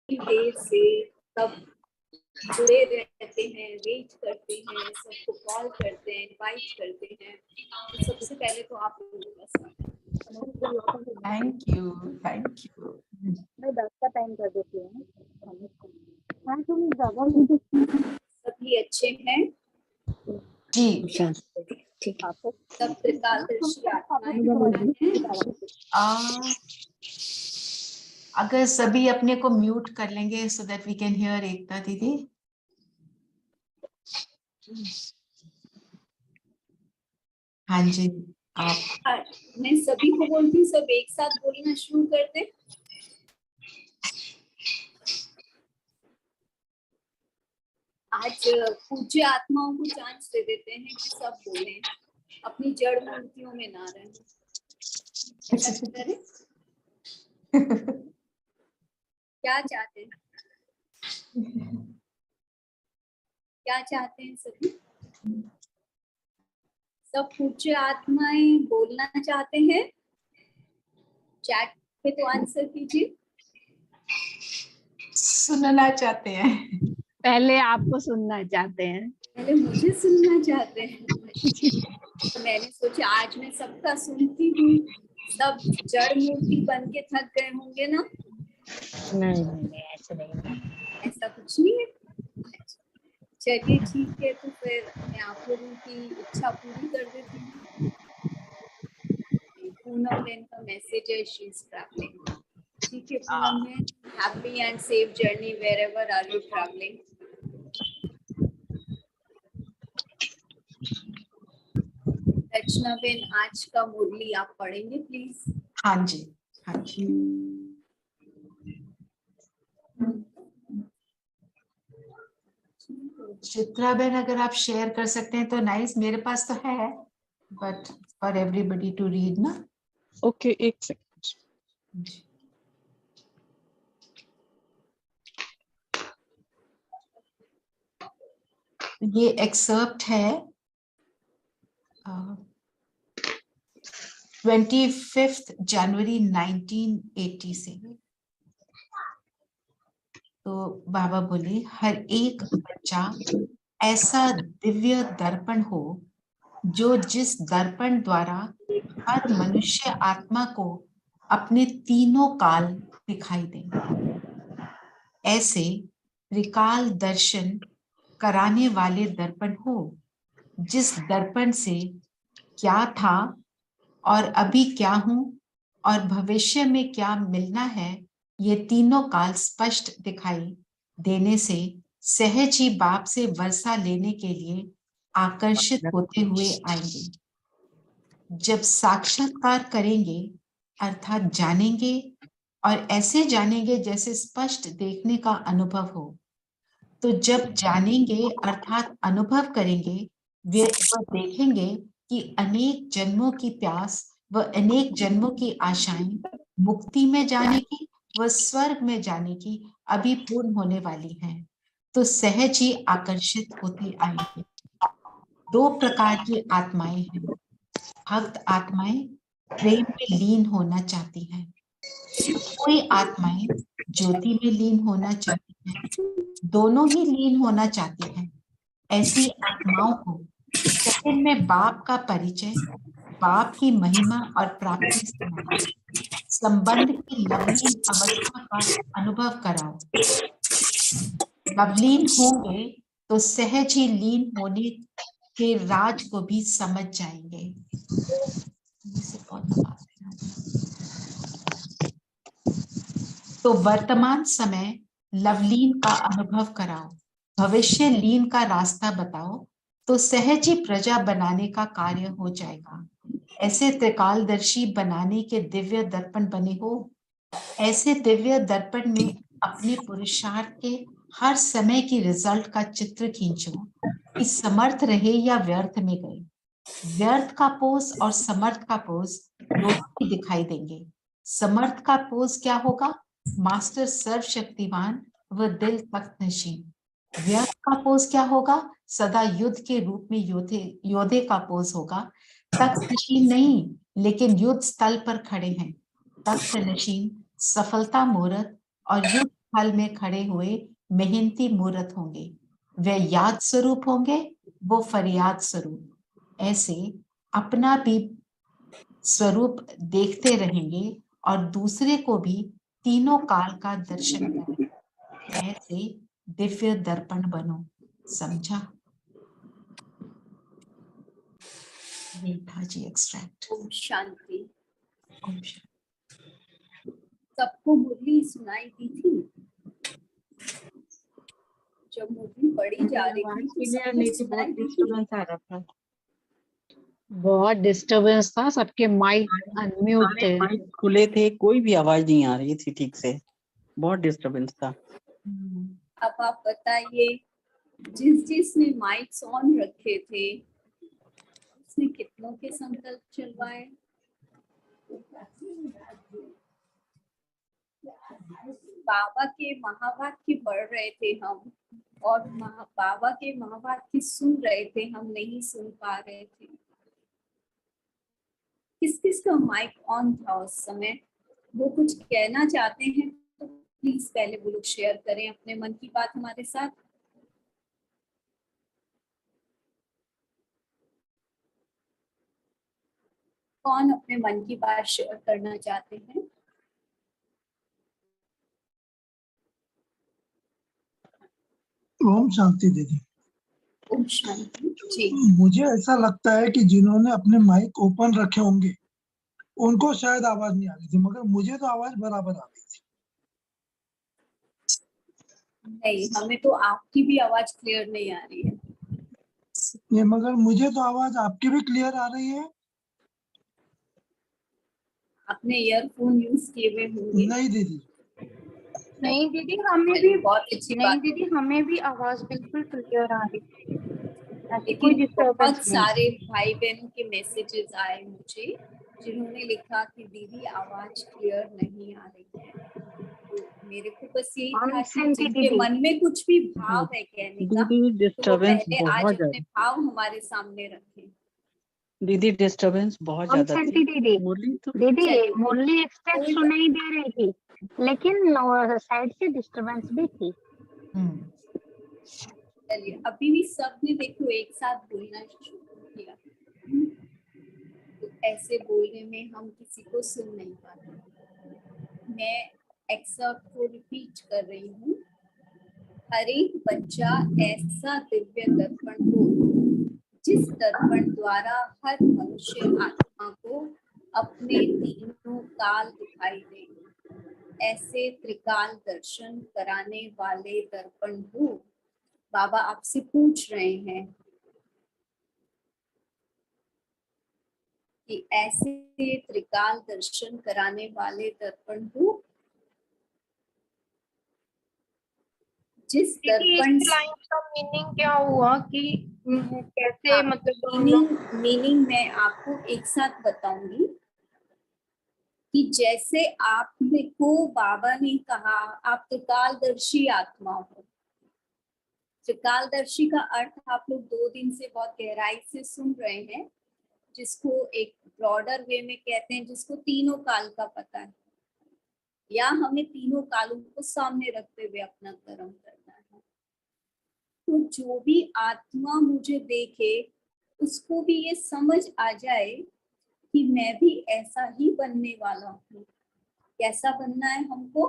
देर से सब जुड़े रहते हैं, वेट करते हैं, सबको कॉल करते हैं, इनवाइट करते हैं। तो सबसे पहले तो आप लोगों का स्वागत। Thank you, thank you. मैं 10 का टाइम कर देती हूँ। सभी अच्छे हैं जी, ठीक है। सब त्रिकालदर्शी आत्माएं हैं। अगर सभी अपने को म्यूट कर लेंगे so that we can hear Ekta दीदी। हाँ जी, आप मैं सभी को बोलती हूँ, सब एक साथ बोलना शुरू कर दे। आज पूज्य आत्माओं को चांस दे देते हैं कि सब बोलें, अपनी जड़ मूर्तियों में ना रहें। क्या चाहते हैं, क्या चाहते हैं सभी? सब पूज्य आत्माएं बोलना चाहते हैं? चैट पे तो आंसर कीजिए। सुनना चाहते हैं। पहले आपको सुनना चाहते हैं। पहले मुझे सुनना चाहते हैं। तो मैंने सोचा आज मैं सबका सुनती हूँ। सब जड़ मूर्ति बन के थक गए होंगे ना? नहीं ऐसा नहीं, ऐसा कुछ नहीं है। चलिए ठीक है, तो फिर मैं आप लोगों की इच्छा पूरी कर देती हूँ। पूनम बेन का मैसेज है, शी इज ट्रैवलिंग। ठीक है Poonam ben, happy and safe journey wherever are you travelling. Rachna ben, आज का मुरली आप पढ़ेंगे प्लीज। हाँ जी, हाँ जी। चित्रा बेन, अगर आप शेयर कर सकते हैं तो नाइस। मेरे पास तो है, but for everybody to read ना। ओके, एक सेकंड। ये एक्सर्प्ट है 25 जनवरी 1980 से। तो बाबा बोले, हर एक बच्चा ऐसा दिव्य दर्पण हो जो जिस दर्पण द्वारा हर मनुष्य आत्मा को अपने तीनों काल दिखाई दे। ऐसे त्रिकाल दर्शन कराने वाले दर्पण हो, जिस दर्पण से क्या था और अभी क्या हूं और भविष्य में क्या मिलना है, ये तीनों काल स्पष्ट दिखाई देने से सहज ही बाप से वर्षा लेने के लिए आकर्षित होते हुए आएंगे। जब साक्षात्कार करेंगे अर्थात जानेंगे, और ऐसे जानेंगे जैसे स्पष्ट देखने का अनुभव हो। तो जब जानेंगे अर्थात अनुभव करेंगे, वे देखेंगे कि अनेक जन्मों की प्यास व अनेक जन्मों की आशाएं मुक्ति में जाने की व स्वर्ग में जाने की अभी पूर्ण होने वाली हैं। तो सहज ही आकर्षित होते आएंगे। दो प्रकार की आत्माएं हैं। भक्त आत्माएं प्रेम में लीन होना चाहती हैं। कोई आत्माएं ज्योति में लीन होना चाहती हैं। दोनों ही लीन होना चाहती हैं। ऐसी आत्माओं को सेकंड में बाप का परिचय, बाप की महिमा और प्राप्ति सुनाओ। संबंध की लवलीन अवस्था का अनुभव कराओ। लवलीन होंगे तो सहज ही लीन होने के राज को भी समझ जाएंगे। तो वर्तमान समय लवलीन का अनुभव कराओ, भविष्य लीन का रास्ता बताओ, तो सहज ही प्रजा बनाने का कार्य हो जाएगा। ऐसे त्रिकालदर्शी बनाने के दिव्य दर्पण बने हो। ऐसे दिव्य दर्पण में अपने पुरुषार्थ के हर समय की रिजल्ट का चित्र खींचो कि समर्थ रहे या व्यर्थ में गए। व्यर्थ का पोज और समर्थ का पोज दोनों ही दिखाई देंगे। समर्थ का पोज क्या होगा? मास्टर सर्वशक्तिवान व दिल तख्त नशीन। व्यर्थ का पोज क्या होगा? सदा युद्ध के रूप में योद्धे का पोज होगा। तख्त नशीन नहीं, लेकिन युद्ध स्थल पर खड़े हैं। तख्त नशीन सफलता मुहूर्त और युद्ध स्थल में खड़े हुए मेहनती मूर्त होंगे, वे याद स्वरूप होंगे, वो फरियाद स्वरूप। ऐसे अपना भी स्वरूप देखते रहेंगे और दूसरे को भी तीनों काल का दर्शन करें। ऐसे दिव्य दर्पण बनो। समझा? ये था जी एक्सट्रैक्ट। ओम शांति। ओम शांति। सबको मुरली सुनाई दी थी? जब मुरली पढ़ी जा रही थी तो सब कुछ सुनाई दी थी? डिस्टरबेंस आ रहा था, बहुत डिस्टरबेंस था, सबके माइक अनम्यूट थे। माइक खुले थे, कोई भी आवाज नहीं आ रही थी ठीक से, बहुत डिस्टरबेंस था। अब आप बताइए, जिसने माइक्स ऑन रखे थे उसने कितनों के संकल्प चलवाए? बाबा के महावाक्य पढ़ रहे थे हम, और बाबा के महावाक्य सुन रहे थे, हम नहीं सुन पा रहे थे। किस किस का माइक ऑन था उस समय? वो कुछ कहना चाहते हैं तो प्लीज पहले वो लोग शेयर करें अपने मन की बात हमारे साथ। कौन अपने मन की बात शेयर करना चाहते हैं? ओम शांति दीदी। ओम शांति जी। मुझे ऐसा लगता है कि जिन्होंने अपने माइक ओपन रखे होंगे उनको शायद आवाज नहीं आ रही थी, मगर मुझे तो आवाज बराबर आ रही थी। नहीं, हमें तो आपकी भी आवाज क्लियर नहीं आ रही है। ये मगर मुझे तो आवाज आपकी भी क्लियर आ रही है। आपने ईयरफोन यूज किए हुए होंगे। नहीं दीदी। नहीं दीदी, हमें भी बहुत अच्छी नहीं बात। दीदी, हमें भी आवाज बिल्कुल क्लियर आ रही थी, ऐसी कोई लेकिन डिस्टर्बेंस बहुत नहीं। सारे भाई बहनों के मैसेजेस आए मुझे, जिन्होंने लिखा कि दीदी आवाज क्लियर नहीं आ रही है। तो मेरे को बस यही था कि शांति जिनके दीदी। मन में कुछ भी भाव है कहने का, दीदी तो वो डिस्टरबेंस पहले आज बहुत अपने ज्यादा, भाव हमारे सामने रखें। दीदी डिस्टरबेंस बहुत ज्यादा शांति थी। दीदी। मुरली तो दीदी चलिए, मुरली एक्सटेंड कोई सुनाई दे रही थी, लेकिन साइड से डिस्टरबेंस भी थी। चलिए, अभी भी सबने देखो एक साथ बोलना शुरू किया, तो ऐसे बोलने में हम किसी को सुन नहीं पाते। मैं एक्सर्ट को रिपीट कर रही हूँ। हर एक बच्चा ऐसा दिव्य दर्पण हो जिस दर्पण द्वारा हर मनुष्य आत्मा को अपने तीनों काल दिखाई दे। ऐसे त्रिकाल दर्शन कराने वाले दर्पण हो। बाबा आपसे पूछ रहे हैं कि ऐसे त्रिकाल दर्शन कराने वाले दर्पण हो जिस दर्पण लाइन का मीनिंग क्या हुआ कि कैसे, मतलब हम लोग मीनिंग मैं आपको एक साथ बताऊंगी कि जैसे आपने को बाबा ने कहा आप त्रिकालदर्शी आत्मा हो। त्रिकालदर्शी का अर्थ आप लोग 2 दिन से बहुत गहराई से सुन रहे हैं, जिसको एक ब्रॉडर वे में कहते हैं, जिसको तीनों काल का पता है, या हमें तीनों कालों को सामने रखते हुए अपना कर्म करना है। तो जो भी आत्मा मुझे देखे उसको भी ये समझ आ जाए कि मैं भी ऐसा ही बनने वाला हूँ। कैसा बनना है हमको?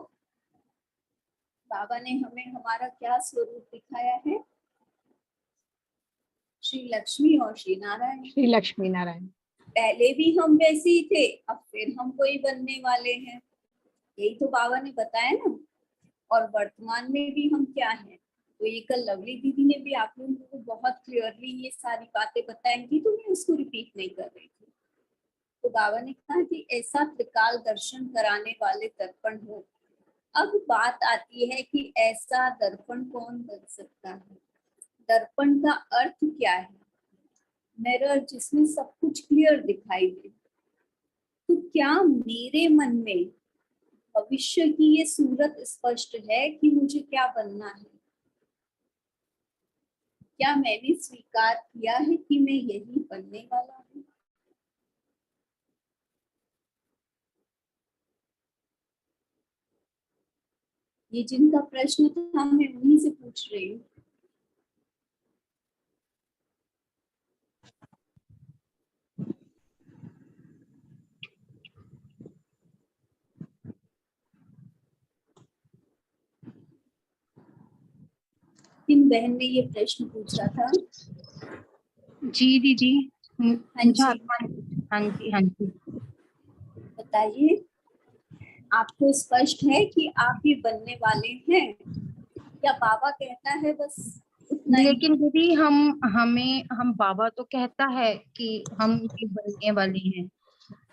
बाबा ने हमें हमारा क्या स्वरूप दिखाया है? श्री लक्ष्मी और श्री नारायण। श्री लक्ष्मी नारायण। पहले भी हम वैसे ही थे, अब फिर हम कोई बनने वाले हैं, यही तो बाबा ने बताया ना। और वर्तमान में भी हम क्या हैं, तो ये कल लवली दीदी ने भी आप लोगों को बहुत क्लियरली ये सारी बातें बताई थी, तो मैं उसको रिपीट नहीं कर रही थी। तो बाबा ने कहा कि ऐसा त्रिकाल दर्शन कराने वाले दर्पण हो। अब बात आती है कि ऐसा दर्पण कौन बन सकता है? दर्पण का अर्थ क्या है? मिरर, जिसमें सब कुछ क्लियर दिखाई दे। तो क्या मेरे मन में भविष्य की ये सूरत स्पष्ट है कि मुझे क्या बनना है? क्या मैंने स्वीकार किया है कि मैं यही बनने वाला हूँ? ये जिनका प्रश्न था मैं उन्हीं से पूछ रही हूँ। किन बहन ने ये प्रश्न पूछा था? जी दीदी। हाँ जी, हाँ जी हाँ जी। बताइए, आपको स्पष्ट है कि आप ये बनने वाले हैं या बाबा कहता है बस उतना ही? लेकिन दीदी हम बाबा तो कहता है कि हम ये बनने वाले हैं,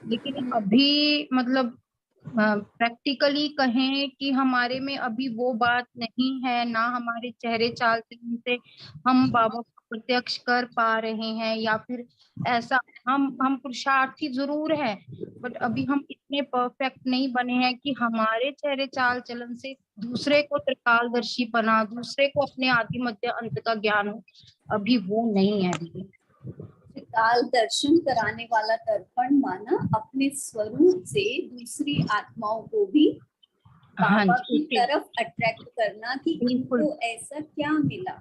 लेकिन अभी मतलब प्रैक्टिकली कहें कि हमारे में अभी वो बात नहीं है, ना हमारे चेहरे चाल चलन से हम बाबा को प्रत्यक्ष कर पा रहे हैं, या फिर ऐसा हम पुरुषार्थी जरूर है, बट अभी हम इतने परफेक्ट नहीं बने हैं कि हमारे चेहरे चाल चलन से दूसरे को त्रिकालदर्शी बना, दूसरे को अपने आदि मध्य अंत का ज्ञान हो, अभी वो नहीं है दीदी। काल दर्शन कराने वाला दर्पण माना अपने स्वरूप से दूसरी आत्माओं को भी हाँ बाबा जी, की तरफ अट्रैक्ट करना कि बिल्कुल। इनको ऐसा क्या मिला।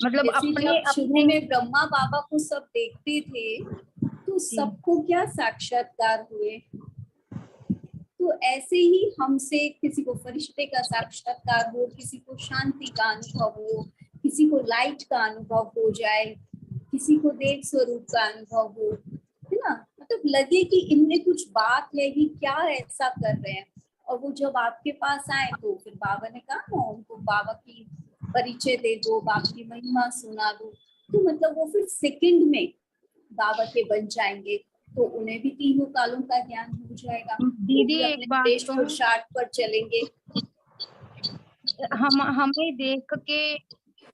मतलब जैसे अपने जब शुरू में ब्रह्मा बाबा को सब देखते थे तो सबको क्या साक्षात्कार हुए, तो ऐसे ही हमसे किसी को फरिश्ते का साक्षात्कार हो, किसी को शांति का अनुभव हो, किसी को लाइट का अनुभव हो जाए, किसी को देव स्वरूप का अनुभव हो, है ना, मतलब लगे कि इनमें कुछ बात है, ये क्या ऐसा कर रहे हैं। और वो जब आपके पास आए तो फिर बाबा ने कहा ना उनको बाबा की परिचय दे दो, बाबा की महिमा सुना दो, तो मतलब वो फिर सेकंड में बाबा के बन जाएंगे, तो उन्हें भी तीनों कालों का ज्ञान हो जाएगा, वो दीदी भी एक अपने बात श्रेष्ठ कहूं, पुरुषार्थ पर चलेंगे। हमें देख के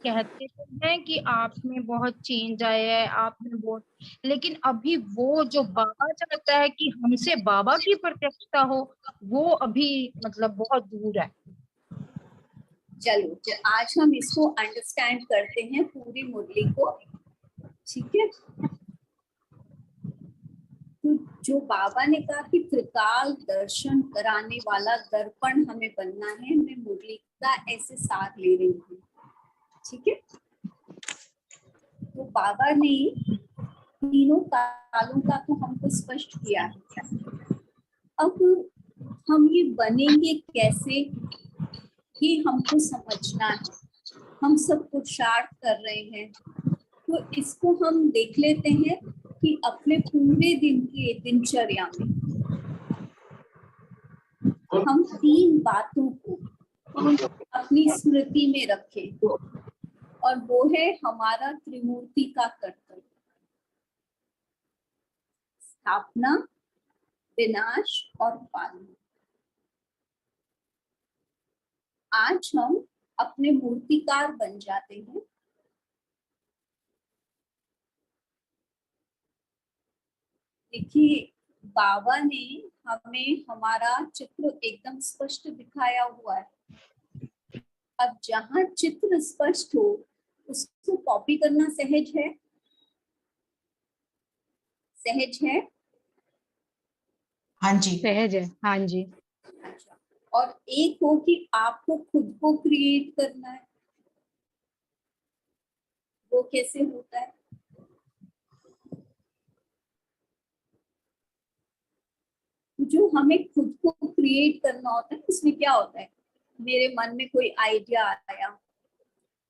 कहते तो हैं कि आप में बहुत चेंज आया है, आप में बहुत, लेकिन अभी वो जो बाबा चाहता है कि हमसे बाबा की प्रत्यक्षता हो, वो अभी मतलब बहुत दूर है। चलो, तो आज हम इसको अंडरस्टैंड करते हैं पूरी मुरली को, ठीक है। तो जो बाबा ने कहा कि त्रिकाल दर्शन कराने वाला दर्पण हमें बनना है, मैं मुरली का ऐसे साथ ले रही हूँ, ठीक है। तो बाबा ने तीनों कालों का तो हमको स्पष्ट किया है। अब हम ये बनेंगे कैसे, ये हमको समझना है। हम सब पुरुषार्थ कर रहे हैं, तो इसको हम देख लेते हैं कि अपने पूरे दिन की दिनचर्या में हम तीन बातों को अपनी स्मृति में रखें, और वो है हमारा त्रिमूर्ति का कर्तव्य, स्थापना, विनाश और पालना। आज हम अपने मूर्तिकार बन जाते हैं। देखिए, बाबा ने हमें हमारा चित्र एकदम स्पष्ट दिखाया हुआ है। अब जहां चित्र स्पष्ट हो उसको कॉपी करना सहज है, सहज है। हाँ जी, सहज है, हाँ जी। अच्छा, और एक हो कि आपको खुद को क्रिएट करना है, वो कैसे होता है? जो हमें खुद को क्रिएट करना होता है उसमें क्या होता है, मेरे मन में कोई आइडिया आया,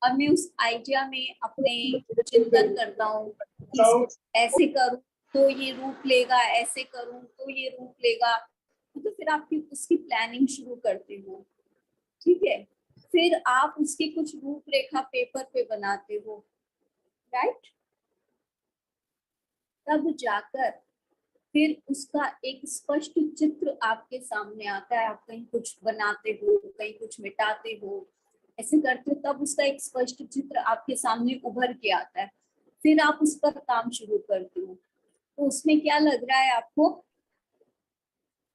अब मैं उस आइडिया में अपने चिंतन करता हूँ कि इसको ऐसे करूँ तो ये रूप लेगा, ऐसे करूँ तो ये रूप लेगा, तो फिर आपकी उसकी प्लानिंग शुरू करते हो, ठीक है। फिर आप उसकी कुछ रूपरेखा पेपर पे बनाते हो, राइट। तब जाकर फिर उसका एक स्पष्ट चित्र आपके सामने आता है। आप कहीं कुछ बनाते हो, कहीं कुछ मिटाते हो, ऐसे करते हो, तब उसका एक स्पष्ट चित्र आपके सामने उभर के आता है। फिर आप उस पर काम शुरू करते हो, तो उसमें क्या लग रहा है आपको?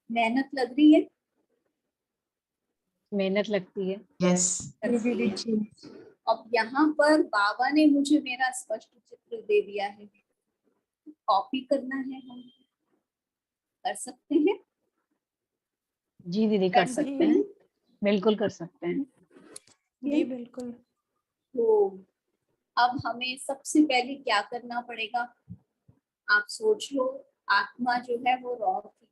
मेहनत लग रही है, मेहनत लगती है। यस, लगती है। अब यहाँ पर बाबा ने मुझे मेरा स्पष्ट चित्र दे दिया है, कॉपी करना है, हम कर सकते हैं, जी दीदी, कर सकते हैं। बिल्कुल कर सकते हैं। जी बिल्कुल। तो अब हमें सबसे पहले क्या करना पड़ेगा, आप सोच लो। आत्मा जो है वो रॉ थी,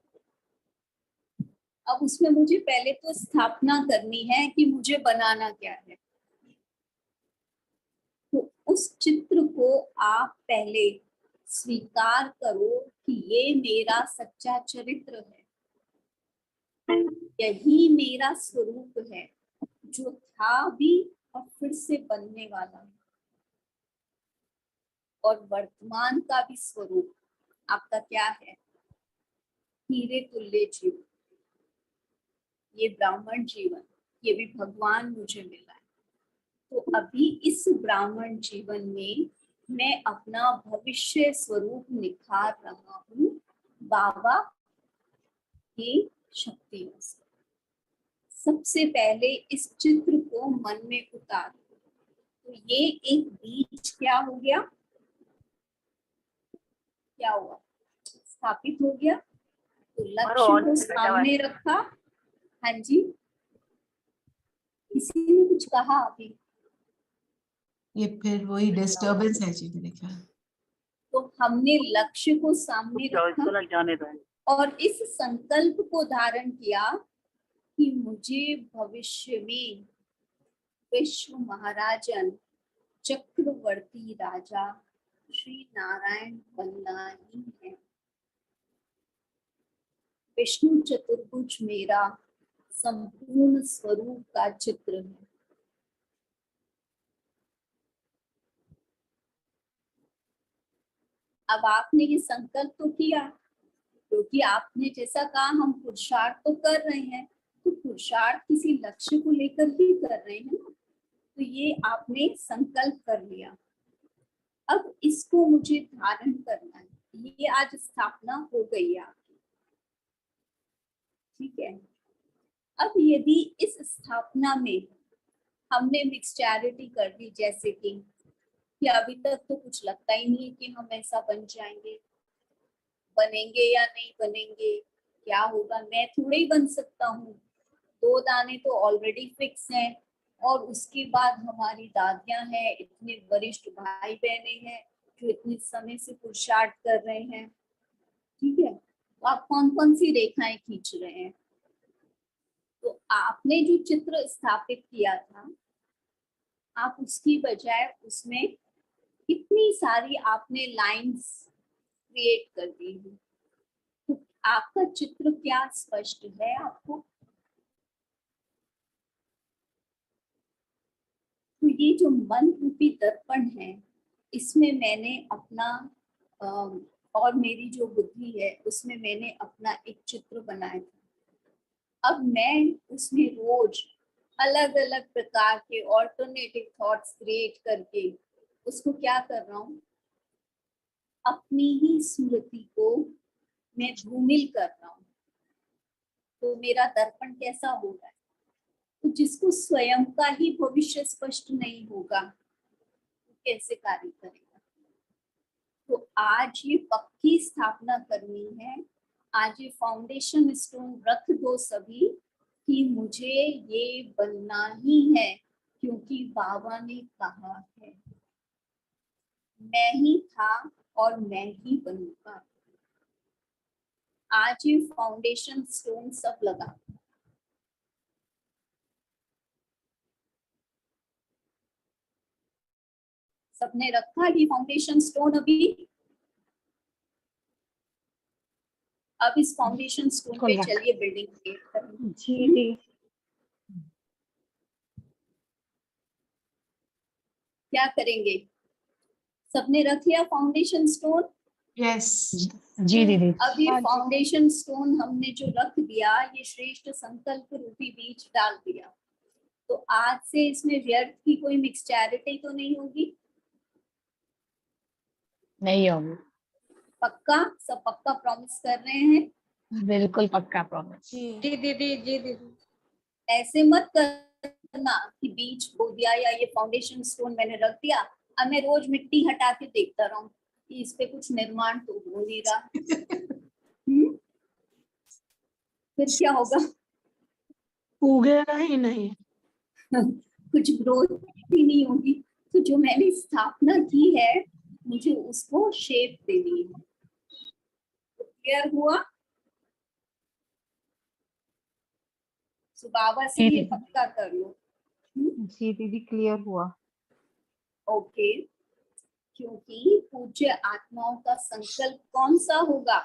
अब उसमें मुझे पहले तो स्थापना करनी है कि मुझे बनाना क्या है। तो उस चित्र को आप पहले स्वीकार करो कि ये मेरा सच्चा चरित्र है, यही मेरा स्वरूप है, जो था भी और फिर से बनने वाला है, और वर्तमान का भी स्वरूप आपका क्या है, हीरे तुल्य जीवन। ये ब्राह्मण जीवन, ये भी भगवान मुझे मिला है। तो अभी इस ब्राह्मण जीवन में मैं अपना भविष्य स्वरूप निखार रहा हूँ बाबा की शक्तियों से। सबसे पहले इस चित्र को मन में उतारो। तो ये एक बीज क्या हो गया, क्या हुआ, स्थापित हो गया। तो लक्ष्य को सामने रखा। हाँ जी, किसी ने कुछ कहा अभी? ये फिर वही डिस्टरबेंस है जी मेरे ख्याल। तो हमने लक्ष्य को सामने रखा जाने दो। और इस संकल्प को धारण किया कि मुझे भविष्य में विश्व महाराजन चक्रवर्ती राजा श्री नारायण बनना ही है। विष्णु चतुर्भुज मेरा संपूर्ण स्वरूप का चित्र है। अब आपने ये संकल्प तो किया, क्योंकि आपने जैसा कहा हम पुरुषार्थ तो कर रहे हैं, तो पुरुषार्थ किसी लक्ष्य को लेकर ही कर रहे हैं ना। तो ये आपने संकल्प कर लिया, अब इसको मुझे धारण करना है। ये आज स्थापना हो गई है आपकी, ठीक है। अब यदि इस स्थापना में हमने मिक्सचैरिटी कर दी, जैसे कि अभी तक तो कुछ लगता ही नहीं है कि हम ऐसा बन जाएंगे, बनेंगे या नहीं बनेंगे, क्या होगा, मैं थोड़े ही बन सकता हूँ। 2 दाने तो ऑलरेडी फिक्स हैं, और उसके बाद हमारी दादियां हैं, इतने वरिष्ठ भाई बहने हैं जो इतने समय से पुरुषार्थ कर रहे हैं, ठीक है। तो आप कौन कौन सी रेखाएं खींच रहे हैं? तो आपने जो चित्र स्थापित किया था, आप उसकी बजाय उसमें कितनी सारी आपने लाइंस क्रिएट कर दी है। तो आपका चित्र क्या स्पष्ट है आपको? तो ये जो मन रूपी दर्पण है, इसमें मैंने अपना और मेरी जो बुद्धि है उसमें मैंने अपना एक चित्र बनाया था। अब मैं उसमें रोज अलग अलग प्रकार के ऑल्टरनेटिव थॉट्स क्रिएट करके उसको क्या कर रहा हूँ, अपनी ही स्मृति को मैं धूमिल कर रहा हूँ। तो मेरा दर्पण कैसा हो रहा है? तो जिसको स्वयं का ही भविष्य स्पष्ट नहीं होगा तो कैसे कार्य करेगा? तो आज ये पक्की स्थापना करनी है, आज ये फाउंडेशन स्टोन रख दो सभी कि मुझे ये बनना ही है, क्योंकि बाबा ने कहा है मैं ही था और मैं ही बनूंगा। आज ये फाउंडेशन स्टोन सब लगा। सबने रखा ये फाउंडेशन स्टोन? अभी अब इस फाउंडेशन स्टोन पे चलिए बिल्डिंग क्रिएट करेंगे। जी जी, क्या करेंगे? सबने रख लिया फाउंडेशन स्टोन? यस जी दीदी। अब ये फाउंडेशन स्टोन हमने जो रख दिया, ये श्रेष्ठ संकल्प रूपी बीज डाल दिया, तो आज से इसमें व्यर्थ की कोई मिक्सचैरिटी तो नहीं होगी? नहीं होगी, पक्का? सब पक्का प्रॉमिस कर रहे हैं? बिल्कुल पक्का प्रॉमिस। जी दीदी, जी दीदी। ऐसे मत करना कि बीज बो दिया या ये फाउंडेशन स्टोन मैंने रख दिया, अब मैं रोज मिट्टी हटा के देखता रहूं कि इस पे कुछ निर्माण तो हो नहीं रहा। फिर क्या होगा? उगेगा ही नहीं। कुछ ग्रोथ ही नहीं होगी। तो जो मैंने स्थापना की है मुझे उसको शेप देनी है। क्लियर हुआ? तो बाबा से ये पक्का कर लो। जी दीदी क्लियर हुआ। ओके, क्योंकि पूज्य आत्माओं का संकल्प कौन सा होगा?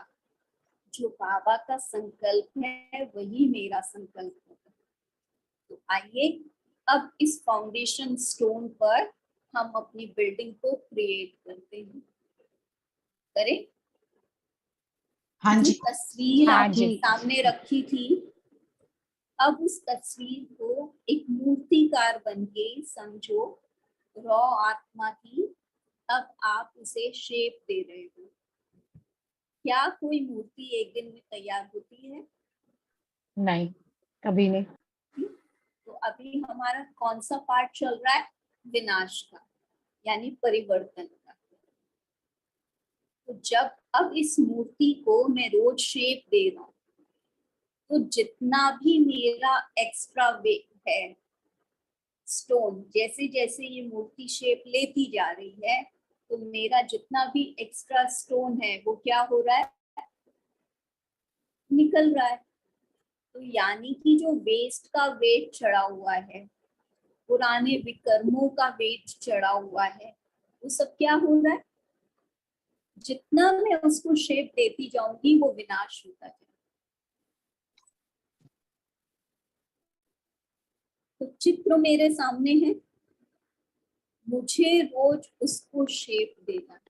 जो बाबा का संकल्प है वही मेरा संकल्प होगा। तो आइए अब इस फाउंडेशन स्टोन पर हम अपनी बिल्डिंग को क्रिएट करते हैं। करें? हाँ जो जी। तस्वीर हाँ आपने जी। सामने रखी थी, अब उस तस्वीर को एक मूर्तिकार बनके समझो, रॉ आत्मा की। अब आप उसे शेप दे रहे हो। क्या कोई मूर्ति एक दिन में तैयार होती है? नहीं, कभी नहीं। तो अभी हमारा कौन सा पार्ट चल रहा है? विनाश का, यानी परिवर्तन का। तो जब अब इस मूर्ति को मैं रोज शेप दे रहा हूँ, तो जितना भी मेरा एक्स्ट्रा वेट है स्टोन, जैसे जैसे ये मूर्ति शेप लेती जा रही है, तो मेरा जितना भी एक्स्ट्रा स्टोन है वो क्या हो रहा है? निकल रहा है। तो यानी कि जो वेस्ट का वेट चढ़ा हुआ है, पुराने विकर्मों का वेट चढ़ा हुआ है, वो सब क्या हो रहा है? जितना मैं उसको शेप देती जाऊंगी वो विनाश होता जाएगा। तो चित्र मेरे सामने है, मुझे रोज उसको शेप देना है।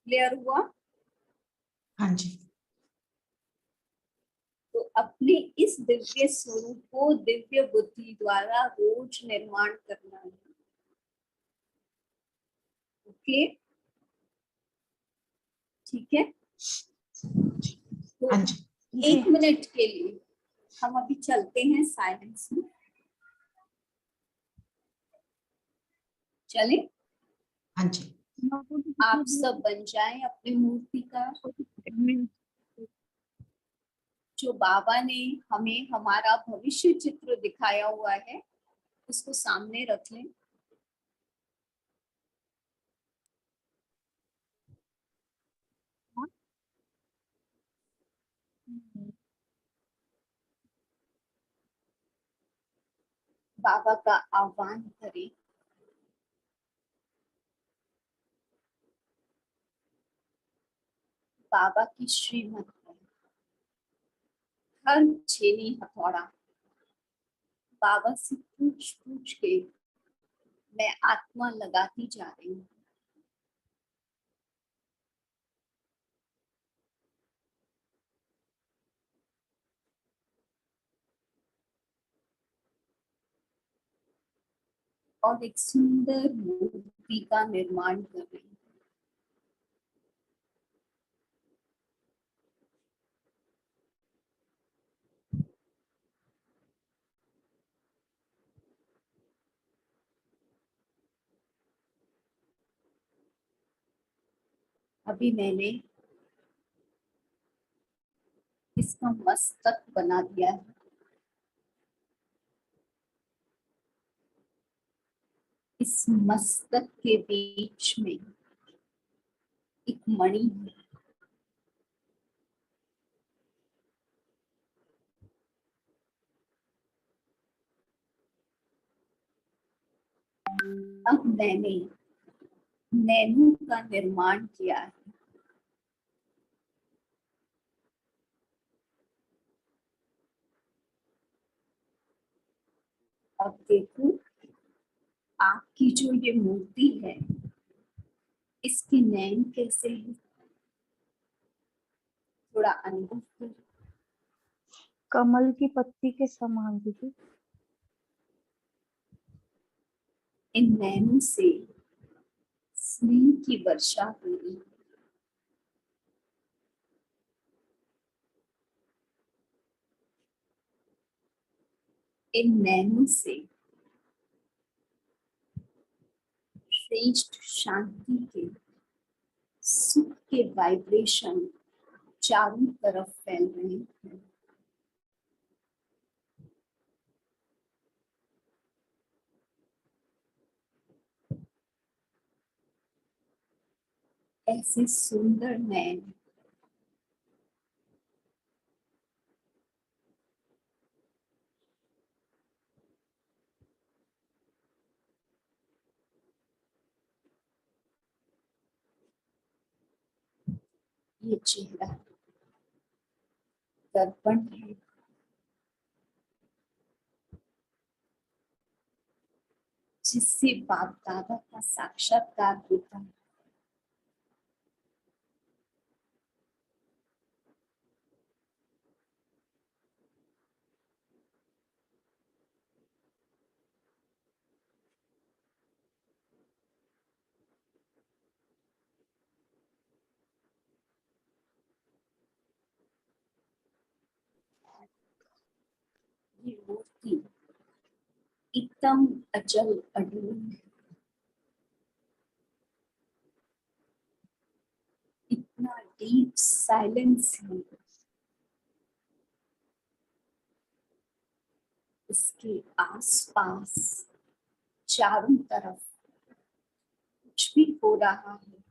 क्लियर हुआ? हाँ जी। तो अपने इस दिव्य स्वरूप को दिव्य बुद्धि द्वारा रोज निर्माण करना है। ओके, ठीक है। तो हाँ जी। 1 मिनट के लिए हम अभी चलते हैं साइलेंस में। चले? हाँ जी। आप सब बन जाएं अपनी मूर्ति का। जो बाबा ने हमें हमारा भविष्य चित्र दिखाया हुआ है उसको सामने रख लें। बाबा का आह्वान करें। बाबा की श्रीमत है, हर छेनी हथौड़ा बाबा से पूछ पूछ के मैं आत्मा लगाती जा रही हूँ। और एक सुंदर मूर्ति का निर्माण कर रही हूँ। अभी मैंने इसका मस्तक बना दिया है। इस मस्तक के बीच में एक मणि है। अब मैंने नैनू का निर्माण किया है। अब देखो आपकी जो ये मूर्ति है इसके नैन कैसे है, थोड़ा अनुभव करो। कमल की पत्ती के समान दीदी। इन नैनों से स्नेह की वर्षा हो रही है। इन नैनों से श्रेष्ठ शांति के, सुख के वाइब्रेशन चारों तरफ फैल रहे हैं। ऐसे सुंदर नैन, ये चेहरा दर्पण है, जिससे बाप दादा का साक्षात्कार होता है। ये मूर्ति एकदम अचल अडोल है, इतना डीप साइलेंस है। इसके आसपास चारों तरफ कुछ भी हो रहा है,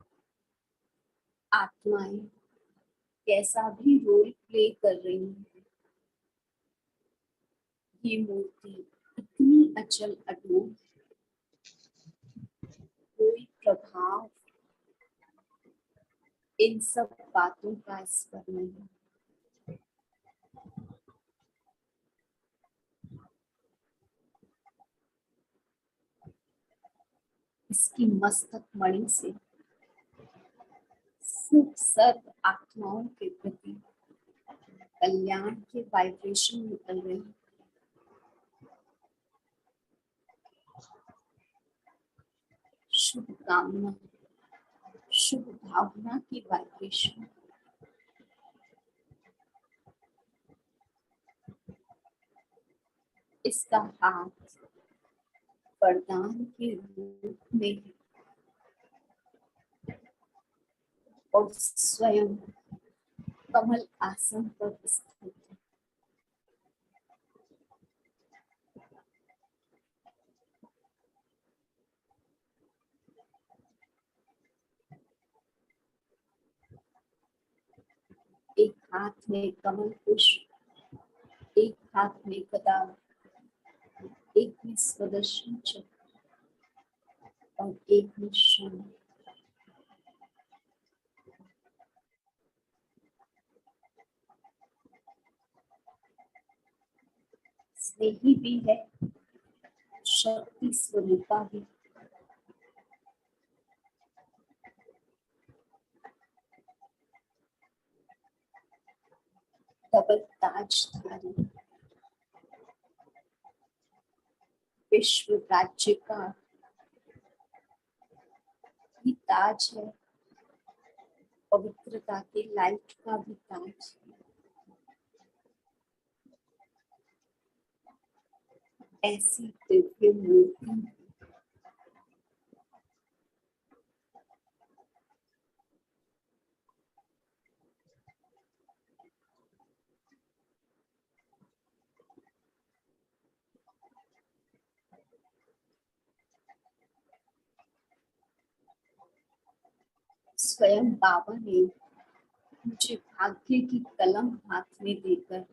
आत्माएं कैसा भी रोल प्ले कर रही हैं, ये मूर्ति इतनी अचल अडोल है, कोई प्रभाव इन सब बातों का इस पर नहीं। इसकी मस्तक मणि से सिर्फ सर्व आत्माओं के प्रति कल्याण के वाइब्रेशन निकल रही है। शुभ कामना, शुभ भावना की वाइब्रेशन। इसका हाथ वरदान के रूप में है और स्वयं कमल आसन पर स्थित है। एक हाथ में कमल पुष्प, एक हाथ में गदा, एक में स्वदर्शन चक्र और एक में शंख। स्नेही भी है, शक्ति स्वरूपा भी। डबल ताजधारी, विश्व राज्य का भी ताज है, पवित्रता के लाइट का भी ताज है। ऐसी दिव्य मूर्ति स्वयं बाबा ने मुझे भाग्य की कलम हाथ में देकर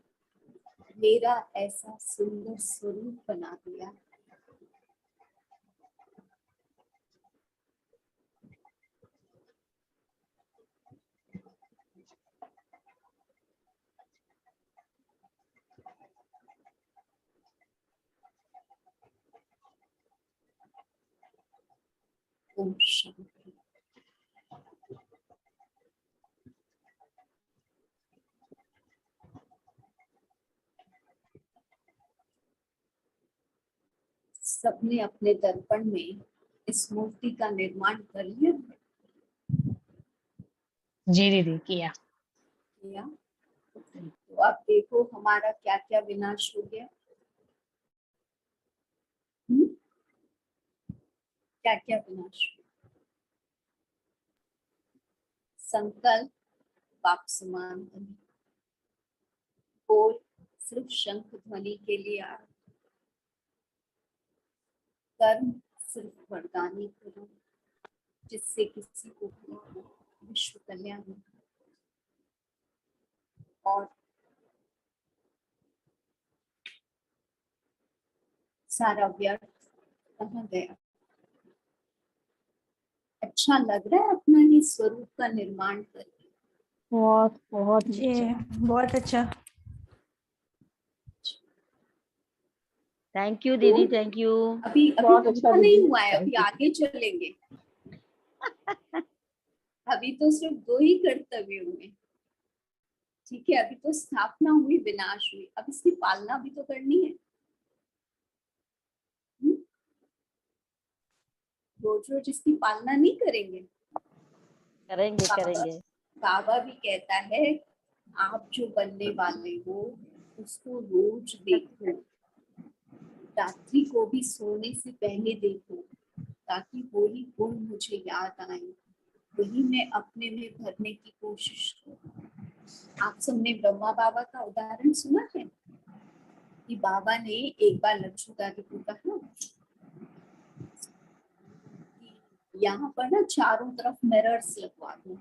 मेरा ऐसा सुंदर स्वरूप बना दिया। ओम शांति। सबने अपने दर्पण में इस मूर्ति का निर्माण कर लिया जी दीदी किया। किया। तो अब देखो हमारा क्या क्या विनाश हो गया। क्या क्या विनाश हुआ। संकल्प पाप समान ध्वनि, बोल सिर्फ शंख ध्वनि के लिए आ, कर्म सिर्फ वरदानी कर्म जिससे किसी को भी हो। विश्व कल्याण और सारा व्यर्थ कहाँ गया। अच्छा लग रहा है अपना ही स्वरूप का निर्माण करके। बहुत बहुत जी बहुत अच्छा। थैंक यू दीदी, थैंक यू। अभी बहुत अच्छा पूरा नहीं दीदी, हुआ है, अभी आगे चलेंगे। अभी तो सिर्फ 2 ही कर्तव्य हुए, ठीक है। अभी तो स्थापना हुई, विनाश हुई, अब इसकी पालना भी तो करनी है। रोज रोज इसकी पालना नहीं करेंगे। करेंगे बाबा करेंगे। बाबा भी कहता है आप जो बनने वाले हो उसको रोज देखो, रात्रि को भी सोने से पहले देखो, ताकि वही गुण मुझे याद आए, वही मैं अपने में भरने की कोशिश करूं। आप सबने ब्रह्मा बाबा का उदाहरण सुना है कि बाबा ने एक बार लक्ष्मी दादी को कहा कि यहाँ पर ना चारों तरफ मिरर्स लगवा दो।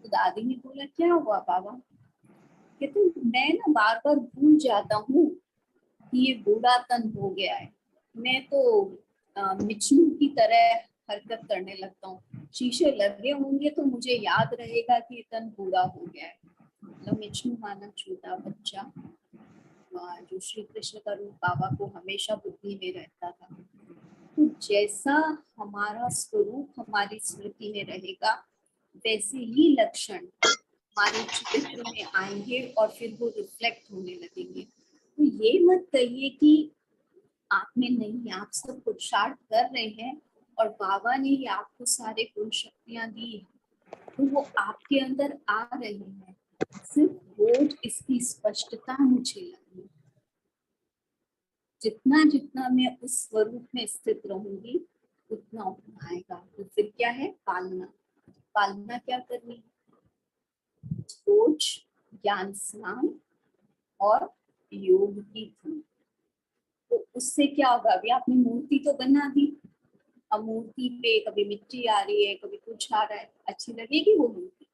तो दादी ने बोला क्या हुआ बाबा? कहते मैं ना बार बार भूल जाता हूँ कि ये बूढ़ा तन हो गया है, मैं तो मिचनू की तरह हरकत करने लगता हूँ। शीशे लगे होंगे तो मुझे याद रहेगा कि ये तन बूढ़ा हो गया है। मतलब मिचनू माना छोटा बच्चा जो श्री कृष्ण का रूप बाबा को हमेशा बुद्धि में रहता था। तो जैसा हमारा स्वरूप हमारी स्मृति में रहेगा वैसे ही लक्षण हमारे चित्र में आएंगे और फिर वो रिफ्लेक्ट होने लगेंगे। तो ये मत कहिए कि आप में नहीं, आप सब पुरुषार्थ कर रहे हैं और बाबा ने ही आपको सारे गुण शक्तियां दी है, तो वो आपके अंदर आ रही है। सिर्फ रोज इसकी स्पष्टता मुझे लगी। जितना जितना मैं उस स्वरूप में स्थित रहूंगी उतना उतना आएगा। तो फिर क्या है? पालना। पालना क्या करनी? रोज ज्ञान स्नान और योग की धूप। तो उससे क्या होगा? अभी आपने मूर्ति तो बना दी, अब मूर्ति पे कभी मिट्टी आ रही है, कभी कुछ आ रहा है, अच्छी लगेगी वो मूर्ति?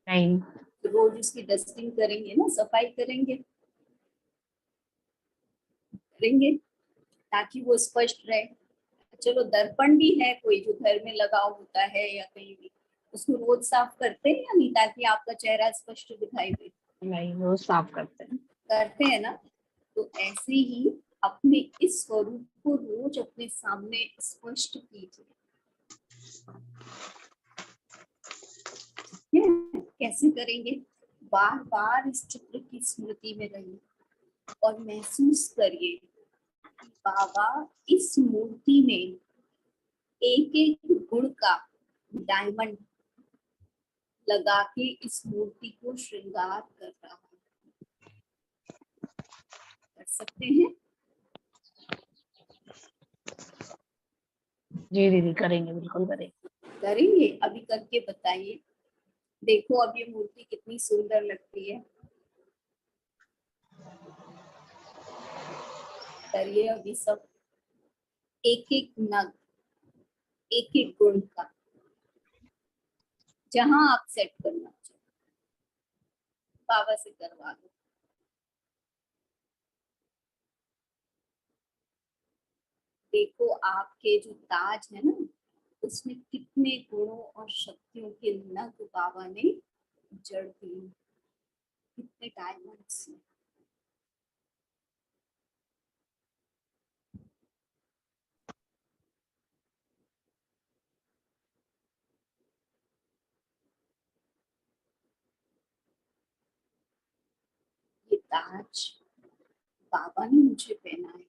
नहीं। तो रोज उसकी डस्टिंग करेंगे ना, सफाई करेंगे करेंगे ताकि वो स्पष्ट रहे। चलो दर्पण भी है कोई जो घर में लगा होता है या कहीं भी, उसको रोज साफ करते हैं या नहीं, ताकि आपका चेहरा स्पष्ट दिखाई दे? नहीं, वो साफ करते हैं। करते हैं ना। तो ऐसे ही अपने इस स्वरूप को रोज अपने सामने स्पष्ट कीजिए। कैसे करेंगे? बार बार इस चित्र की स्मृति में रहिए और महसूस करिए कि बाबा इस मूर्ति में एक एक गुण का डायमंड लगा के इस मूर्ति को श्रृंगार कर रहा है। कर सकते हैं? जी दीदी, करेंगे, बिल्कुल करेंगे। करेंगे? अभी करके बताइए। देखो अब ये मूर्ति कितनी सुंदर लगती है। करिए अभी सब, एक एक नग, एक एक गुण का, जहां आप सेट करना चाहते बाबा से करवा लो। देखो आपके जो ताज है ना, उसमें कितने गुणों और शक्तियों के नग बाबा ने जड़ दिए, कितने डायमंड्स हैं। ये ताज बाबा ने मुझे पहनाया।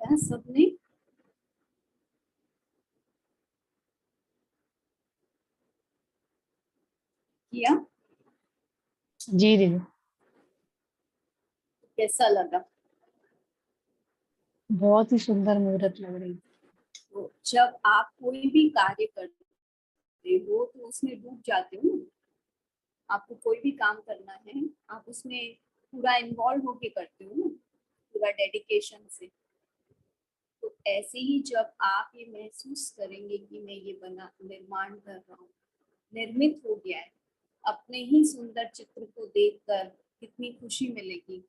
क्या सबने? किया? जी दीदी। कैसा लगा? बहुत ही सुंदर मुहूर्त लग रही। तो जब आप कोई भी कार्य करते हो तो उसमें डूब जाते हो ना। आपको कोई भी काम करना है, आप उसमें पूरा इन्वॉल्व होके करते हो ना, पूरा डेडिकेशन से। तो ऐसे ही जब आप ये महसूस करेंगे कि मैं ये निर्माण कर रहा हूँ, निर्मित हो गया है, अपने ही सुंदर चित्र को देखकर कितनी खुशी मिलेगी।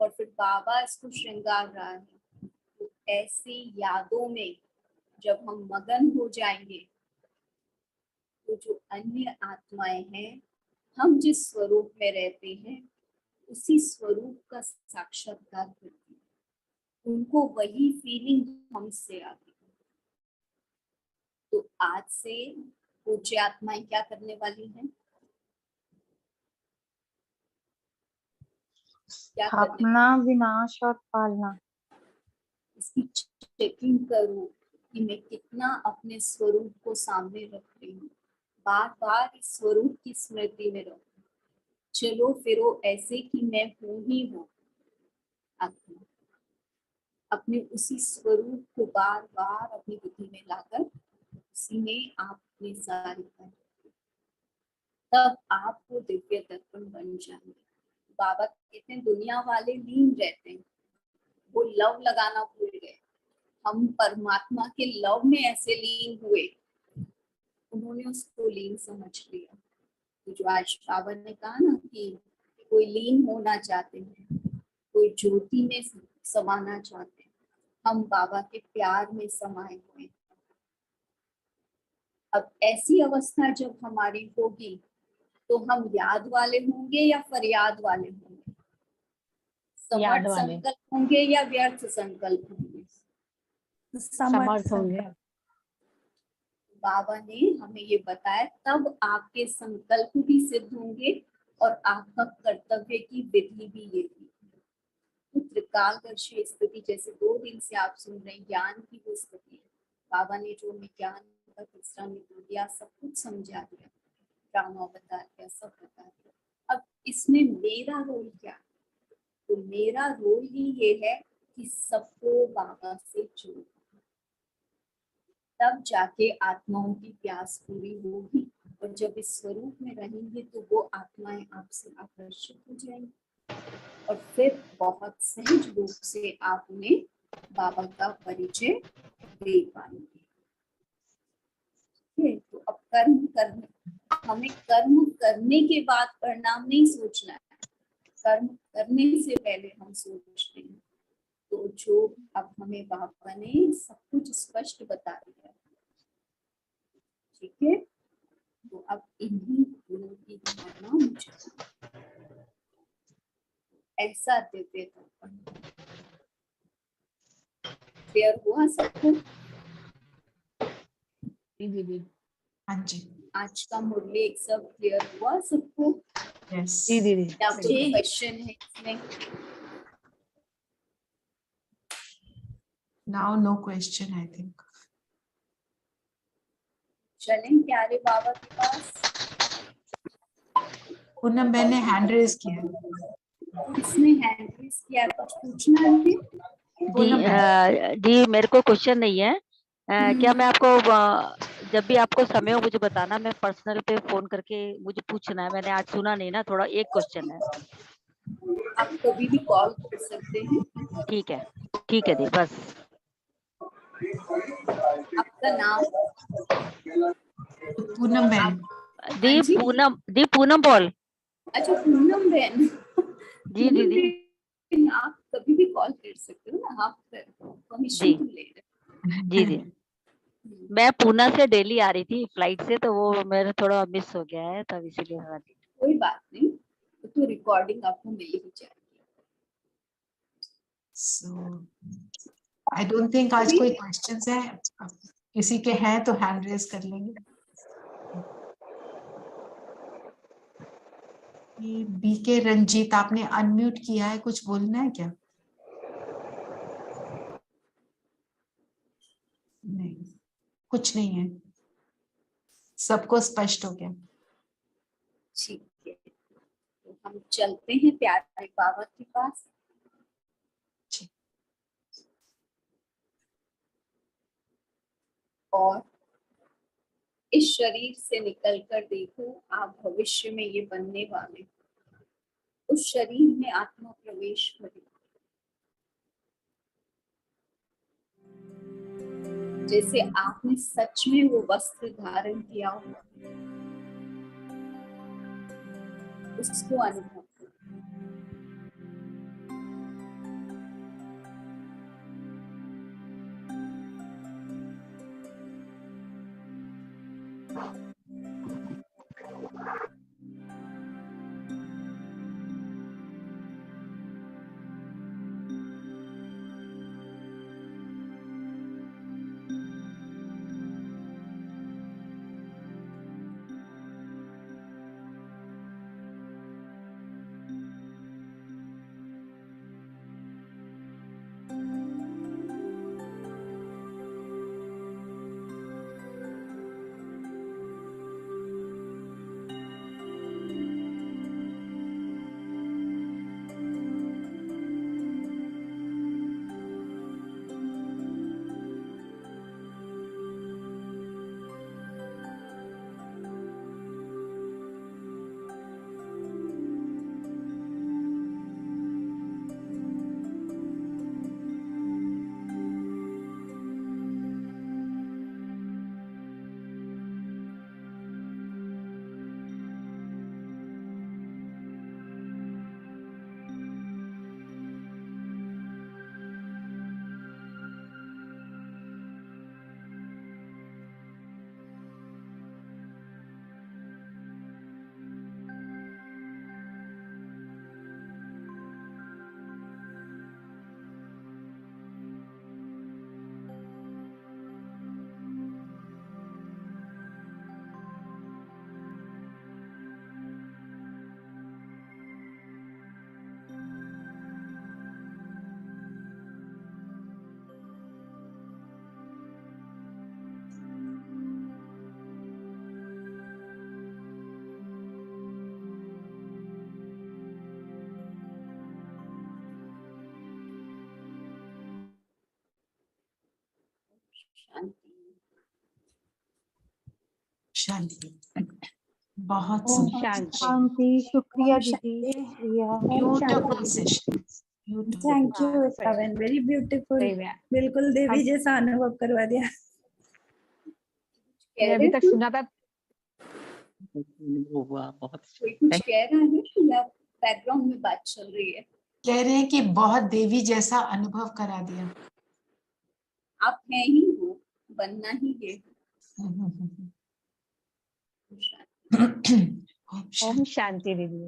और फिर बाबा इसको श्रृंगार रहा है, तो ऐसी यादों में जब हम मगन हो जाएंगे तो जो अन्य आत्माएं हैं, हम जिस स्वरूप में रहते हैं उसी स्वरूप का साक्षात्कार करती है, उनको वही फीलिंग हमसे आती है। तो आज से पूज्य आत्माएं क्या करने वाली हैं? क्या करने? स्थापना, विनाश और पालना। इसकी चेकिंग करो कि मैं कितना अपने स्वरूप को सामने रख रही हूँ, बार बार इस स्वरूप की स्मृति में रखो। चलो फिरो ऐसे कि मैं हूँ ही हूँ आत्मा। अपने उसी स्वरूप को बार बार अपनी बुद्धि में लाकर उसी में आप अपने सारे कर, तब आप वो दिव्य दर्पण बन जाएंगे। बाबा कहते हैं दुनिया वाले लीन रहते हैं, वो लव लगाना भूल गए। हम परमात्मा के लव में ऐसे लीन हुए, उन्होंने उसको लीन समझ लिया। तो जो आज बाबा ने कहा ना कि कोई लीन होना चाहते हैं, कोई ज्योति में समाना चाहते हैं, हम बाबा के प्यार में समाये हुए हैं। अब ऐसी अवस्था जब हमारी होगी तो हम याद वाले होंगे या फरियाद वाले होंगे, याद समर्थ वाले। संकल्प होंगे या व्यर्थ संकल्प होंगे? समर्थ होंगे। बाबा ने हमें ये बताया, तब आपके संकल्प भी सिद्ध होंगे और आपका कर्तव्य की विधि भी ये भी। तो त्रिकालदर्शी स्थिति, जैसे 2 दिन से आप सुन रहे हैं, ज्ञान की वो स्थिति है। बाबा ने जो हमें ज्ञान का तीसरा निकल दिया, सब कुछ समझा दिया, ड्रामा बता दिया, सब बता दिया। अब इसमें मेरा रोल क्या है? तो मेरा रोल ही ये है कि सबको बाबा से जोड़ना, तब जाके आत्माओं की प्यास पूरी होगी। और जब इस स्वरूप में रहेंगे तो वो आत्माएं आपसे आकर्षित हो जाएंगी और फिर बहुत सहज रूप से आप उन्हें बाबा का परिचय दे पाएंगे। तो अब कर्म करने, हमें कर्म करने के बाद परिणाम नहीं सोचना है, कर्म करने से पहले हम सोचते हैं। तो जो अब हमें बाबा ने सब कुछ स्पष्ट बता दिया, ठीक है। तो अब इन्हीं गुणों की धारणा मुझे, ऐसा दिव्य दर्पण। क्लियर हुआ सबको? हाँ जी, आज का मुरली एक सब क्लियर हुआ सबको? यस जी दीदी। क्या कोई क्वेश्चन है इसमें? Now no question I think. चलें प्यारे बाबा के पास। पूनम बहन ने हैंड रेज किया है। किसने हैंड रेज किया? कुछ पूछना है? पूनम बहन। जी मेरे को क्वेश्चन नहीं है। क्या मैं आपको जब भी आपको समय हो मुझे बताना, मैं पर्सनल पे फोन करके मुझे पूछना है, मैंने आज सुना नहीं ना, थोड़ा एक क्वेश्चन है। आप कभी भी कॉल कर सकते हैं। ठीक है दी, बस। आपका नाम? पूनम बहन। दी हाँ जी? पूनम पॉल। अच्छा पूनम बहन। जी दीदी। पूनम, आप कभी भी कॉल कर सकते हो ना, आप परमिशन जी क्यों ले रहे हैं? जी दी। मैं पूना से दिल्ली आ रही थी फ्लाइट से, तो वो मेरा थोड़ा मिस हो गया है, तब इसीलिए। कोई बात नहीं, तो रिकॉर्डिंग आपको मिल ही जाएगी। So, I don't think आज कोई क्वेश्चंस है। किसी के हैं तो हैंड रेज कर लेंगे। ये बीके रंजीत, आपने अनम्यूट किया है, कुछ बोलना है क्या? नहीं, कुछ नहीं है, सबको स्पष्ट हो गया। ठीक है, तो हम चलते हैं प्यारे बाबा के पास। और इस शरीर से निकलकर देखो आप भविष्य में ये बनने वाले, उस शरीर में आत्मा प्रवेश करे। जैसे आपने सच में वो वस्त्र धारण किया हो, उसको अनुभव करो। शांति। बहुत ओम सुंदर। शांति। शांति। शुक्रिया दीदी, शुक्रिया। Beautiful session. Thank you Shravan, very beautiful. सही में। बिल्कुल देवी जैसा अनुभव करवा दिया। मैं अभी तक सुना था। हुआ बहुत। कोई कुछ कह रहा है या बैकग्राउंड में बात चल रही है? कह रहे हैं कि बहुत देवी जैसा अनुभव करा दिया। आप हैं ही हो, बनना ही है। ओम शांति दीदी।